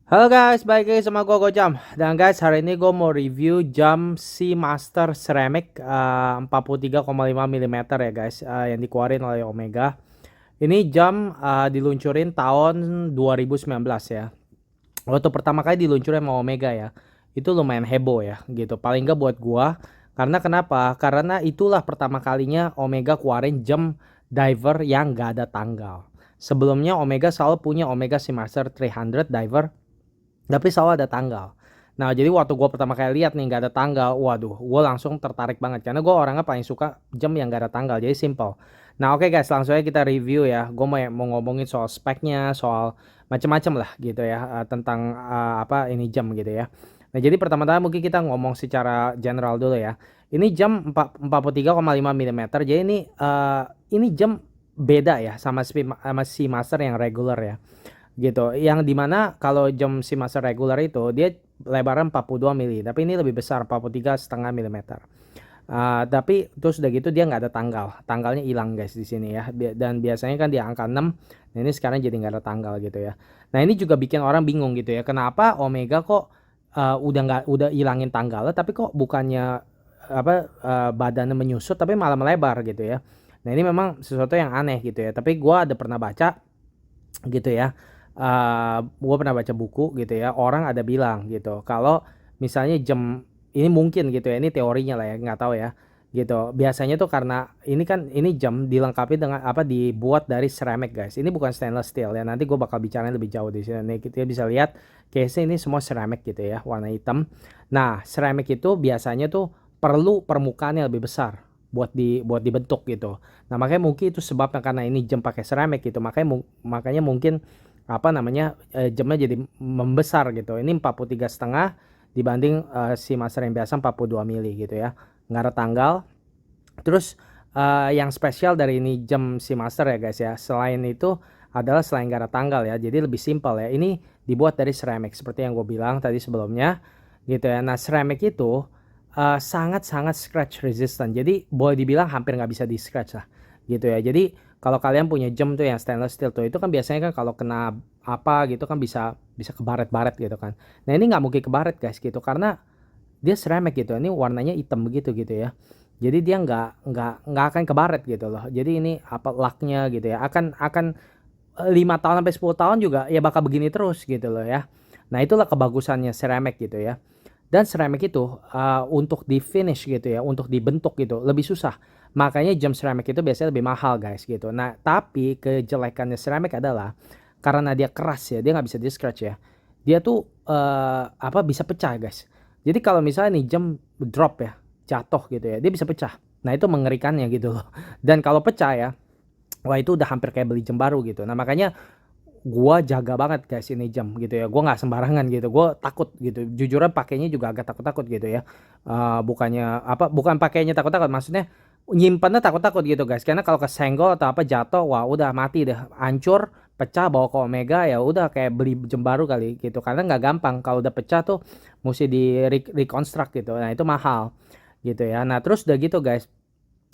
Halo guys, balik lagi sama gua Gojam. Dan guys, hari ini gue mau review jam Seamaster Ceramic 43,5 mm ya guys, yang dikeluarin oleh Omega. Ini jam diluncurin tahun 2019 ya. Waktu pertama kali diluncurin sama Omega ya, itu lumayan heboh ya gitu. Paling nggak buat gua. Karena kenapa? Karena itulah pertama kalinya Omega keluarin jam diver yang nggak ada tanggal. Sebelumnya Omega selalu punya Omega Seamaster 300 diver, tapi selalu ada tanggal. Nah, jadi waktu gue pertama kali lihat nih nggak ada tanggal, waduh, gue langsung tertarik banget karena gue orangnya paling suka jam yang nggak ada tanggal, jadi simple. Nah, oke guys, langsung aja kita review ya. Gue mau ngomongin soal speknya, soal macam-macam lah gitu ya, tentang apa ini jam gitu ya. Nah, jadi pertama-tama mungkin kita ngomong secara general dulu ya. Ini jam 43,5 mm. Jadi ini jam beda ya sama si Master yang regular ya gitu. Yang dimana kalau jam Seamaster regular itu dia lebaran 42 mili, tapi ini lebih besar 43,5 mm. Tapi terus udah gitu dia nggak ada tanggalnya hilang guys di sini ya. Dan biasanya kan di angka 6, nah ini sekarang jadi nggak ada tanggal gitu ya. Nah ini juga bikin orang bingung gitu ya, kenapa Omega kok udah hilangin tanggalnya, tapi kok bukannya badannya menyusut tapi malah melebar gitu ya. Nah ini memang sesuatu yang aneh gitu ya, tapi gua ada pernah baca gitu ya. Gue pernah baca buku gitu ya, orang ada bilang gitu kalau misalnya jam ini mungkin gitu ya, ini teorinya lah ya, nggak tahu ya gitu. Biasanya tuh karena ini jam dilengkapi dengan dibuat dari ceramic guys. Ini bukan stainless steel ya. Nanti gue bakal bicara lebih jauh di sini. Nih, kita bisa lihat case ini semua ceramic gitu ya, warna hitam. Nah, ceramic itu biasanya tuh perlu permukaan yang lebih besar buat dibentuk gitu. Nah, makanya mungkin itu sebabnya karena ini jam pakai ceramic gitu. Makanya mungkin jamnya jadi membesar gitu. Ini 43,5 dibanding si master yang biasa 42 mili gitu ya. Nggak ada tanggal. Terus yang spesial dari ini jam si master ya guys ya. Selain itu adalah selain nggak ada tanggal ya. Jadi lebih simpel ya. Ini dibuat dari ceramic seperti yang gue bilang tadi sebelumnya gitu ya. Nah, ceramic itu sangat-sangat scratch resistant. Jadi boleh dibilang hampir nggak bisa di scratch lah gitu ya. Jadi kalau kalian punya jam tuh yang stainless steel tuh itu kan biasanya kan kalau kena apa gitu kan bisa bisa kebaret-baret gitu kan. Nah ini nggak mungkin kebaret guys gitu karena dia ceramic gitu. Ini warnanya hitam begitu gitu ya. Jadi dia nggak akan kebaret gitu loh. Jadi ini apa laknya gitu ya akan 5 tahun sampai 10 tahun juga ya bakal begini terus gitu loh ya. Nah itulah kebagusannya ceramic gitu ya. Dan ceramic itu untuk di finish gitu ya, untuk dibentuk gitu lebih susah. Makanya jam ceramic itu biasanya lebih mahal guys gitu. Nah tapi kejelekannya ceramic adalah karena dia keras ya, dia nggak bisa di scratch ya. Dia tuh bisa pecah guys. Jadi kalau misalnya nih jam drop ya, jatuh gitu ya, dia bisa pecah. Nah itu mengerikannya gitu loh. Dan kalau pecah ya, wah itu udah hampir kayak beli jam baru gitu. Nah makanya gua jaga banget guys ini jam gitu ya. Gua nggak sembarangan gitu. Gua takut gitu. Jujurnya pakainya juga agak takut-takut gitu ya. Bukan pakainya takut-takut, maksudnya nyimpannya takut-takut gitu guys. Karena kalau kesenggol atau apa jatuh, wah udah mati deh, hancur, pecah bawa ke Omega ya udah kayak beli jam baru kali gitu. Karena nggak gampang kalau udah pecah tuh mesti di reconstruct gitu. Nah itu mahal gitu ya. Nah terus udah gitu guys.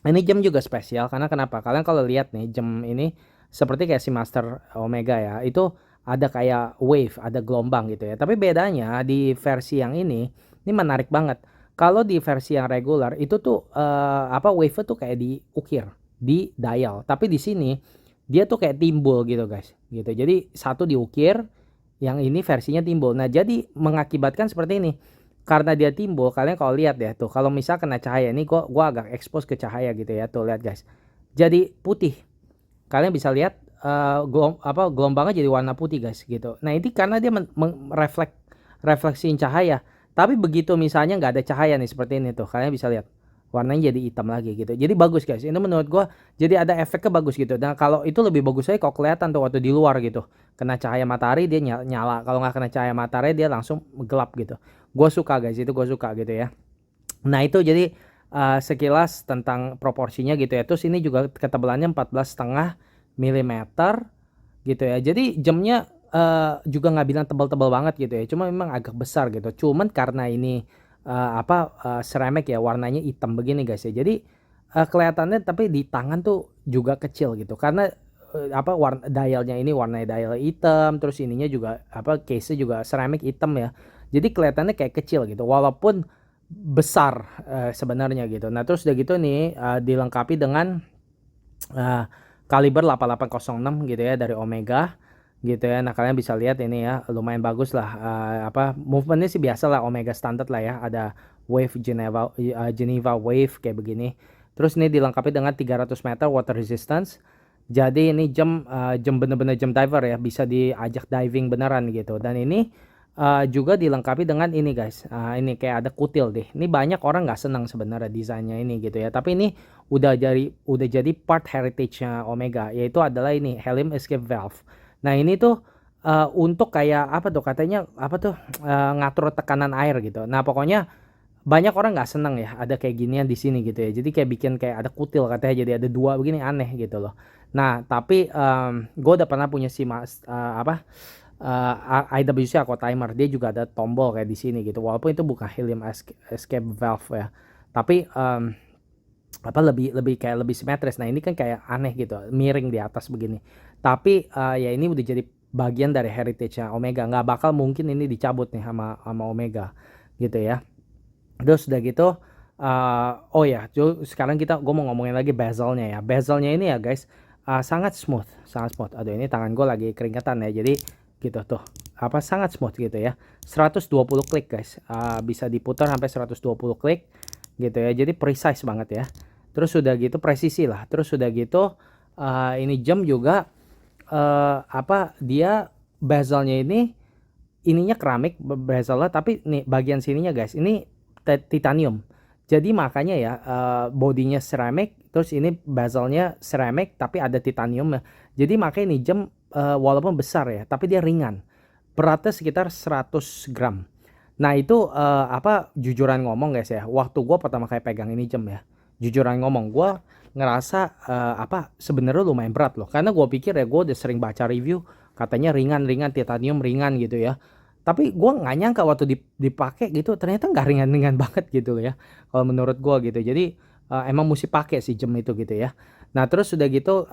Ini jam juga spesial karena kenapa? Kalian kalau lihat nih jam ini seperti kayak si Master Omega ya, itu ada kayak wave, ada gelombang gitu ya. Tapi bedanya di versi yang ini menarik banget. Kalau di versi yang regular itu tuh wave tuh kayak diukir, di dial. Tapi di sini dia tuh kayak timbul gitu guys, gitu. Jadi satu diukir, yang ini versinya timbul. Nah, jadi mengakibatkan seperti ini. Karena dia timbul, kalian kalau lihat ya tuh, kalau misal kena cahaya ini gua agak expose ke cahaya gitu ya. Tuh lihat guys. Jadi putih. Kalian bisa lihat gelombangnya jadi warna putih guys gitu. Nah, ini karena dia refleksiin cahaya. Tapi begitu misalnya nggak ada cahaya nih seperti ini tuh, kalian bisa lihat warnanya jadi hitam lagi gitu. Jadi bagus guys. Ini menurut gua jadi ada efeknya bagus gitu. Dan kalau itu lebih bagus saya kalau kelihatan tuh waktu di luar gitu. Kena cahaya matahari dia nyala. Kalau nggak kena cahaya matahari dia langsung gelap gitu. Gua suka guys, itu gua suka gitu ya. Nah, itu jadi sekilas tentang proporsinya gitu ya. Terus ini juga ketebalannya 14,5 milimeter gitu ya. Jadi jamnya juga nggak bilang tebal-tebal banget gitu ya. Cuma memang agak besar gitu. Cuman karena ini ceramic ya, warnanya hitam begini guys ya. Jadi kelihatannya tapi di tangan tuh juga kecil gitu. Karena apa warna dialnya ini warna dial hitam, terus ininya juga apa case-nya juga ceramic hitam ya. Jadi kelihatannya kayak kecil gitu walaupun besar sebenarnya gitu. Nah, terus udah gitu nih dilengkapi dengan kaliber 8806 gitu ya dari Omega gitu ya. Nah, kalian bisa lihat ini ya lumayan bagus lah apa movementnya sih biasa lah Omega standar lah ya. Ada wave Geneva wave kayak begini. Terus ini dilengkapi dengan 300 meter water resistance. Jadi ini jam bener-bener jam diver ya, bisa diajak diving beneran gitu. Dan ini juga dilengkapi dengan ini guys, ini kayak ada kutil deh. Ini banyak orang nggak senang sebenarnya desainnya ini gitu ya. Tapi ini udah jadi part heritage-nya Omega, yaitu adalah ini helium escape valve. Nah ini tuh untuk kayak apa tuh katanya apa tuh ngatur tekanan air gitu. Nah pokoknya banyak orang nggak seneng ya ada kayak ginian di sini gitu ya. Jadi kayak bikin kayak ada kutil katanya jadi ada dua begini aneh gitu loh. Nah tapi gue udah pernah punya si apa IWC Aqua Timer, dia juga ada tombol kayak di sini gitu. Walaupun itu bukan helium escape valve ya. Tapi apa lebih kayak lebih simetris. Nah ini kan kayak aneh gitu, miring di atas begini. Tapi ya ini udah jadi bagian dari heritage-nya Omega. Nggak bakal mungkin ini dicabut nih sama Omega gitu ya. Terus udah gitu oh ya sekarang gue mau ngomongin lagi bezelnya ya. Bezelnya ini ya guys sangat smooth. Aduh ini tangan gue lagi keringetan ya, jadi gitu tuh apa sangat smooth gitu ya. 120 klik guys, bisa diputar sampai 120 klik gitu ya, jadi precise banget ya. Terus udah gitu presisi lah. Terus udah gitu ini jam juga apa dia bezelnya ini ininya keramik bezelnya, tapi nih bagian sininya guys ini titanium. Jadi makanya ya bodinya ceramic, terus ini bezelnya ceramic tapi ada titanium ya. Jadi makanya ini jam walaupun besar ya, tapi dia ringan. Beratnya sekitar 100 gram. Nah itu apa jujuran ngomong guys ya, waktu gua pertama kali pegang ini jam ya, jujuran ngomong gua ngerasa apa sebenarnya lumayan berat loh. Karena gua pikir ya gua udah sering baca review katanya ringan-ringan, titanium ringan gitu ya. Tapi gue nggak nyangka waktu dipakai gitu ternyata nggak ringan-ringan banget gitu ya kalau menurut gue gitu. Jadi emang mesti pakai si jam itu gitu ya. Nah terus udah gitu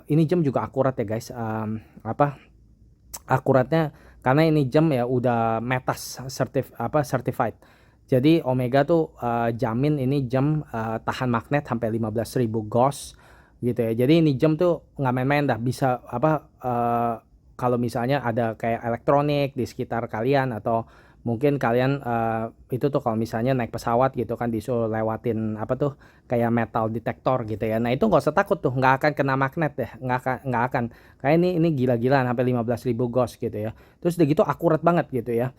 ini jam juga akurat ya guys. Apa akuratnya karena ini jam ya udah Metas certified. Jadi Omega tuh jamin ini jam tahan magnet sampai 15.000 Gauss gitu ya. Jadi ini jam tuh nggak main-main dah, bisa apa kalau misalnya ada kayak elektronik di sekitar kalian, atau mungkin kalian itu tuh kalau misalnya naik pesawat gitu kan disuruh lewatin apa tuh kayak metal detektor gitu ya. Nah itu nggak usah takut tuh, nggak akan kena magnet deh, nggak akan. Kayak ini gila-gilaan sampai 15.000 Gauss gitu ya. Terus udah gitu akurat banget gitu ya.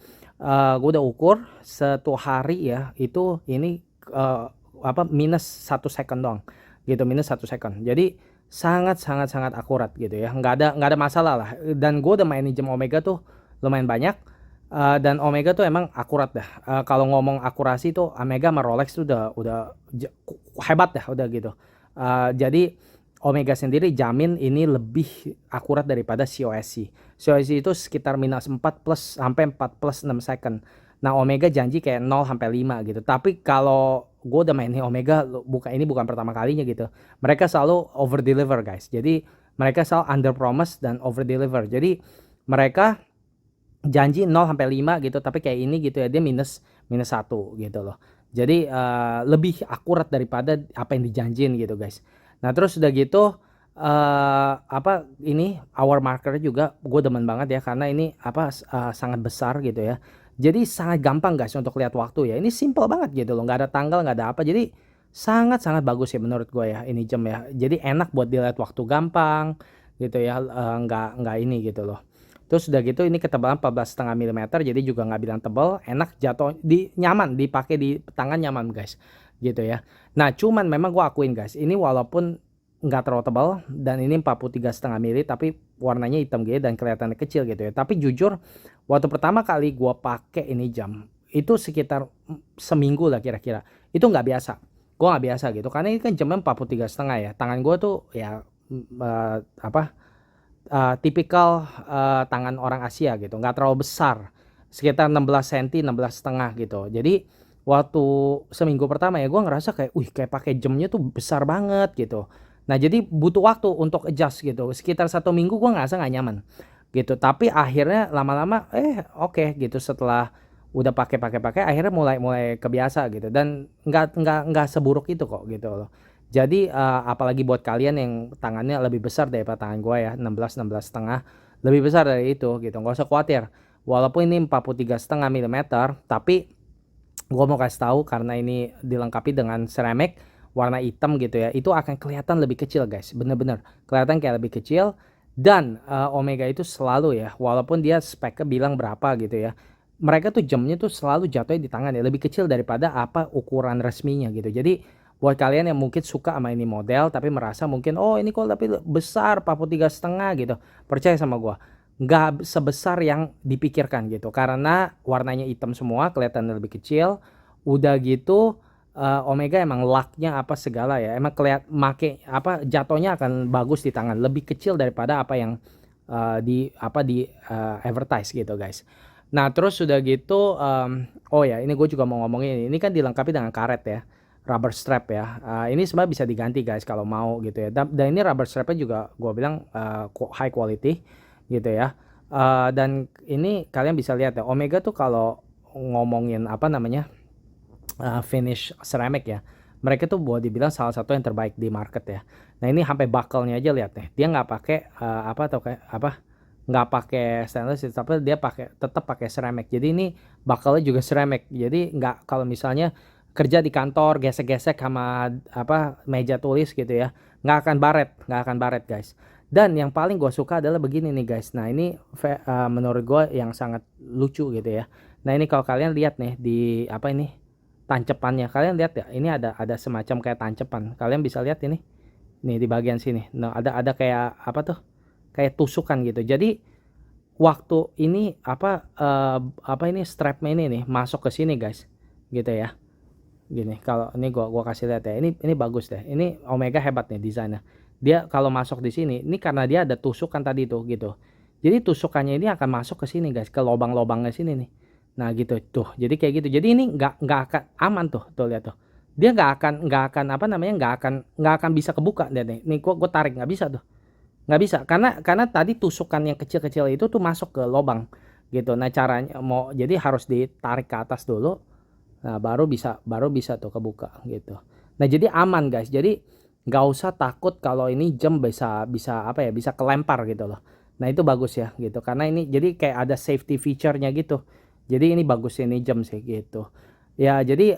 Gue udah ukur 1 hari ya itu ini apa minus 1 second doang gitu, minus 1 second. Jadi sangat akurat gitu ya, nggak ada masalah lah. Dan gue udah mainin jam Omega tuh lumayan banyak dan Omega tuh emang akurat dah. Kalau ngomong akurasi tuh Omega sama Rolex tuh udah hebat dah udah gitu. Jadi Omega sendiri jamin ini lebih akurat daripada COSC. COSC itu sekitar minus 4 plus sampai 4 plus 6 second. Nah Omega janji kayak 0 sampai 5 gitu. Tapi kalau gue udah mainin Omega ini bukan pertama kalinya gitu. Mereka selalu over deliver guys. Jadi mereka selalu under promise dan over deliver. Jadi mereka janji 0 sampai 5 gitu, tapi kayak ini gitu ya dia minus 1 gitu loh. Jadi lebih akurat daripada apa yang dijanjin gitu guys. Nah terus udah gitu apa ini hour marker juga gue demen banget ya, karena ini apa sangat besar gitu ya. Jadi sangat gampang guys untuk lihat waktu ya. Ini simple banget gitu loh, nggak ada tanggal, nggak ada apa. Jadi sangat bagus ya menurut gue ya ini jam ya. Jadi enak buat dilihat waktu, gampang gitu ya, nggak ini gitu loh. Terus udah gitu ini ketebalan 14,5 mm, jadi juga nggak bilang tebal, enak jatuh nyaman dipakai di tangan, nyaman guys gitu ya. Nah cuman memang gue akuin guys, ini walaupun nggak terlalu tebal dan ini 43,5 mili tapi warnanya hitam gitu dan kelihatannya kecil gitu ya. Tapi jujur waktu pertama kali gua pakai ini jam itu sekitar seminggu lah kira-kira. Itu nggak biasa. Gua nggak biasa gitu karena ini kan jamnya 43,5 ya. Tangan gua tuh ya tipikal tangan orang Asia gitu, nggak terlalu besar. Sekitar 16 cm, 16,5 gitu. Jadi waktu seminggu pertama ya gua ngerasa kayak kayak pakai jamnya tuh besar banget gitu. Nah jadi butuh waktu untuk adjust gitu, sekitar 1 minggu gue ngerasa nggak nyaman gitu, tapi akhirnya lama-lama oke gitu, setelah udah pakai akhirnya mulai mulai kebiasa gitu, dan nggak seburuk itu kok gitu loh. Jadi, apalagi buat kalian yang tangannya lebih besar daripada tangan gue ya, 16 lebih besar dari itu gitu, nggak usah khawatir. Walaupun ini 43,5 mm, tapi gua mau kasih tahu karena ini dilengkapi dengan ceramic warna hitam gitu ya, itu akan kelihatan lebih kecil guys, bener-bener kelihatan kayak lebih kecil. Dan Omega itu selalu ya, walaupun dia speknya bilang berapa gitu ya, mereka tuh jamnya tuh selalu jatuhnya di tangan ya, lebih kecil daripada apa ukuran resminya gitu. Jadi buat kalian yang mungkin suka sama ini model tapi merasa mungkin, oh ini kok tapi besar 43,5 gitu, percaya sama gua, nggak sebesar yang dipikirkan gitu, karena warnanya hitam semua kelihatan lebih kecil. Udah gitu, Omega emang laknya apa segala ya, emang make apa, jatuhnya akan bagus di tangan, lebih kecil daripada apa yang di advertise gitu guys. Nah terus udah gitu, oh ya ini gue juga mau ngomongin, ini kan dilengkapi dengan karet ya, rubber strap ya, ini sebenarnya bisa diganti guys kalau mau gitu ya, dan ini rubber strapnya juga gue bilang high quality gitu ya. Dan ini kalian bisa lihat ya, Omega tuh kalau ngomongin apa namanya, finish ceramic ya, mereka tuh boleh dibilang salah satu yang terbaik di market ya. Nah ini sampai buckle-nya aja lihat nih, dia nggak pakai apa atau kayak apa, nggak pakai stainless tapi dia tetap pakai ceramic. Jadi ini buckle-nya juga ceramic, jadi nggak, kalau misalnya kerja di kantor gesek-gesek sama apa meja tulis gitu ya, nggak akan baret guys. Dan yang paling gue suka adalah begini nih guys, nah ini menurut gue yang sangat lucu gitu ya. Nah ini kalau kalian lihat nih di apa ini, tancepannya kalian lihat ya, ini ada semacam kayak tancepan, kalian bisa lihat ini nih di bagian sini. Nah ada kayak apa tuh, kayak tusukan gitu. Jadi waktu ini apa ini strapnya ini nih masuk ke sini guys gitu ya, gini, kalau ini gua kasih lihat ya, ini bagus deh, ini Omega hebat nih desainnya. Dia kalau masuk di sini, ini karena dia ada tusukan tadi tuh gitu. Jadi tusukannya ini akan masuk ke sini guys, ke lobang-lobangnya sini nih. Nah gitu tuh, jadi kayak gitu. Jadi ini nggak akan aman tuh lihat tuh. Dia nggak akan apa namanya, nggak akan bisa kebuka deh nih. Nih gua tarik nggak bisa tuh, nggak bisa, karena tadi tusukan yang kecil-kecil itu tuh masuk ke lobang gitu. Nah caranya mau, jadi harus ditarik ke atas dulu. Nah, baru bisa tuh kebuka gitu. Nah, jadi aman guys. Jadi nggak usah takut kalau ini jam bisa bisa apa ya, bisa kelempar gitu loh. Nah, itu bagus ya gitu. Karena ini jadi kayak ada safety feature-nya gitu. Jadi ini bagus ini jam sih gitu. Ya, jadi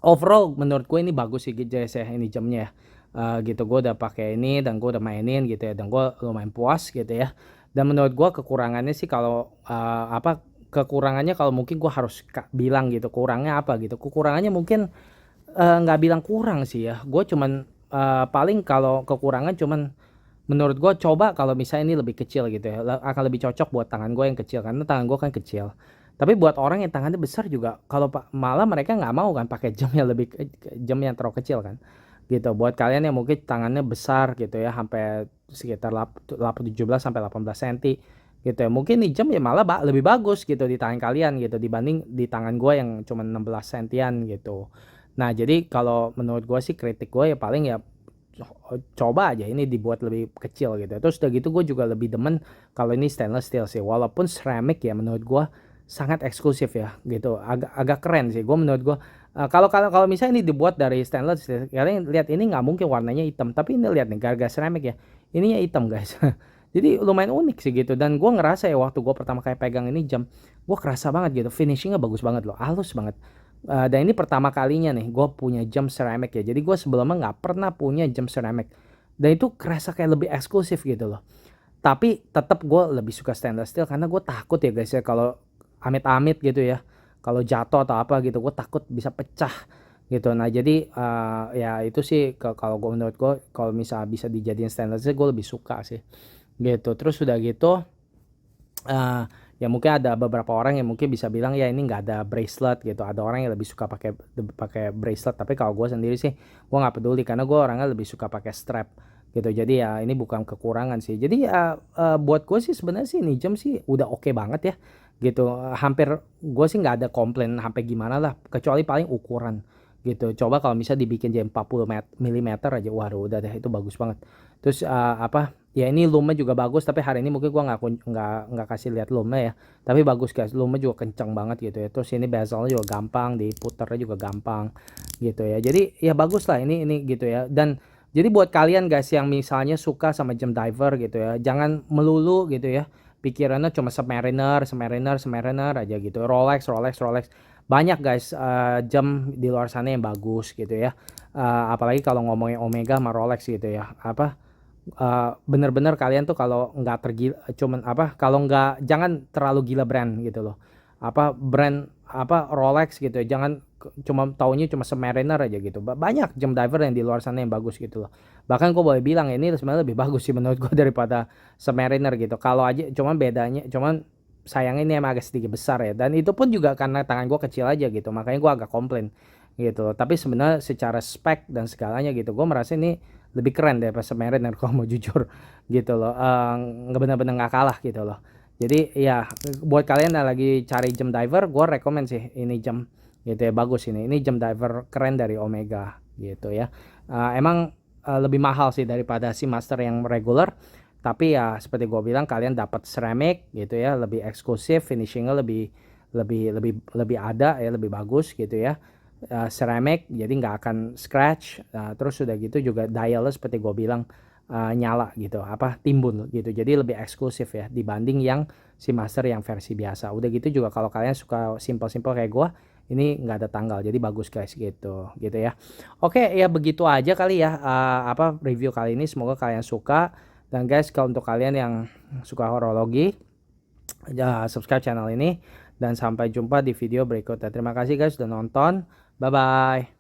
overall menurut gue ini bagus sih guys ya, ini jamnya ya. Gitu gue udah pakai ini dan gue udah mainin gitu ya, dan gue lumayan puas gitu ya. Dan menurut gue kekurangannya sih kalau apa, kekurangannya kalau mungkin gue harus bilang gitu kurangnya apa gitu, kekurangannya mungkin nggak bilang kurang sih ya, gue cuman paling kalau kekurangan cuman menurut gue, coba kalau misalnya ini lebih kecil gitu ya, akan lebih cocok buat tangan gue yang kecil karena tangan gue kan kecil. Tapi buat orang yang tangannya besar juga, kalau malah mereka nggak mau kan pakai jam yang lebih jam yang terlalu kecil kan gitu. Buat kalian yang mungkin tangannya besar gitu ya, sampai sekitar 17 sampai 18 cm gitu ya, mungkin nih jam ya malah lebih bagus gitu di tangan kalian gitu dibanding di tangan gue yang cuma 16 sentian gitu. Nah jadi kalau menurut gue sih, kritik gue ya paling ya coba aja ini dibuat lebih kecil gitu. Terus udah gitu gue juga lebih demen kalau ini stainless steel sih, walaupun ceramic ya menurut gue sangat eksklusif ya gitu, agak keren sih gue menurut gue. Kalau misalnya ini dibuat dari stainless steel, kalian lihat ini nggak mungkin warnanya hitam, tapi ini lihat nih gara-gara ceramic ya, ininya hitam guys. Jadi lumayan unik sih gitu, dan gue ngerasa ya waktu gue pertama kali pegang ini jam, gue kerasa banget gitu finishingnya bagus banget loh, halus banget. Dan ini pertama kalinya nih gue punya jam ceramic ya, jadi gue sebelumnya nggak pernah punya jam ceramic, dan itu kerasa kayak lebih eksklusif gitu loh. Tapi tetap gue lebih suka stainless steel karena gue takut ya guys ya, kalau amit-amit gitu ya, kalau jatuh atau apa gitu gue takut bisa pecah gitu. Nah jadi ya itu sih, kalau gue menurut gue kalau misal bisa dijadiin stainless steel gue lebih suka sih gitu. Terus udah gitu ya mungkin ada beberapa orang yang mungkin bisa bilang ya ini nggak ada bracelet gitu, ada orang yang lebih suka pakai pakai bracelet, tapi kalau gue sendiri sih gue nggak peduli karena gue orangnya lebih suka pakai strap gitu. Jadi ya ini bukan kekurangan sih, jadi ya buat gue sih sebenarnya sih ini jam sih udah oke banget ya gitu. Hampir gue sih nggak ada komplain sampai gimana lah, kecuali paling ukuran gitu. Coba kalau bisa dibikin jadi 40 milimeter aja, waduh udah deh itu bagus banget. Terus apa ya, ini lume juga bagus, tapi hari ini mungkin gua nggak kasih lihat lume ya, tapi bagus guys, lume juga kenceng banget gitu ya. Terus ini bezelnya juga gampang, diputernya juga gampang gitu ya. Jadi ya bagus lah ini gitu ya. Dan jadi buat kalian guys yang misalnya suka sama jam diver gitu ya, jangan melulu gitu ya pikirannya cuma Submariner, Submariner, Submariner aja gitu, Rolex, Rolex, Rolex. Banyak guys jam di luar sana yang bagus gitu ya. Apalagi kalau ngomongin Omega sama Rolex gitu ya. Apa bener-bener kalian tuh kalau nggak tergila, cuman apa, kalau nggak, jangan terlalu gila brand gitu loh. Apa brand apa Rolex gitu ya, jangan cuma taunya cuma Submariner aja gitu. Banyak jam diver yang di luar sana yang bagus gitu loh. Bahkan gue boleh bilang ini sebenarnya lebih bagus sih menurut gue daripada Submariner gitu. Kalau aja cuman bedanya, cuman sayangnya ini emang agak sedikit besar ya. Dan itu pun juga karena tangan gue kecil aja gitu. Makanya gue agak komplain gitu. Tapi sebenarnya secara spek dan segalanya gitu, gue merasa ini lebih keren daripada Submariner kalau mau jujur gitu loh. Nggak benar-benar nggak kalah gitu loh. Jadi ya buat kalian yang lagi cari jam diver, gue rekomend sih ini jam gitu ya, bagus ini. Ini jam diver keren dari Omega gitu ya. Emang lebih mahal sih daripada si Master yang regular. Tapi ya seperti gue bilang, kalian dapat ceramic gitu ya, lebih eksklusif, finishingnya lebih ada ya, lebih bagus gitu ya. Ceramic jadi nggak akan scratch. Terus sudah gitu juga dialnya seperti gue bilang nyala gitu, apa timbun gitu, jadi lebih eksklusif ya dibanding yang si Master yang versi biasa. Udah gitu juga kalau kalian suka simple-simple kayak gue, ini nggak ada tanggal, jadi bagus guys gitu ya. Oke ya begitu aja kali ya apa review kali ini, semoga kalian suka. Dan guys, kalau untuk kalian yang suka horologi, subscribe channel ini dan sampai jumpa di video berikutnya. Terima kasih guys sudah nonton, bye bye.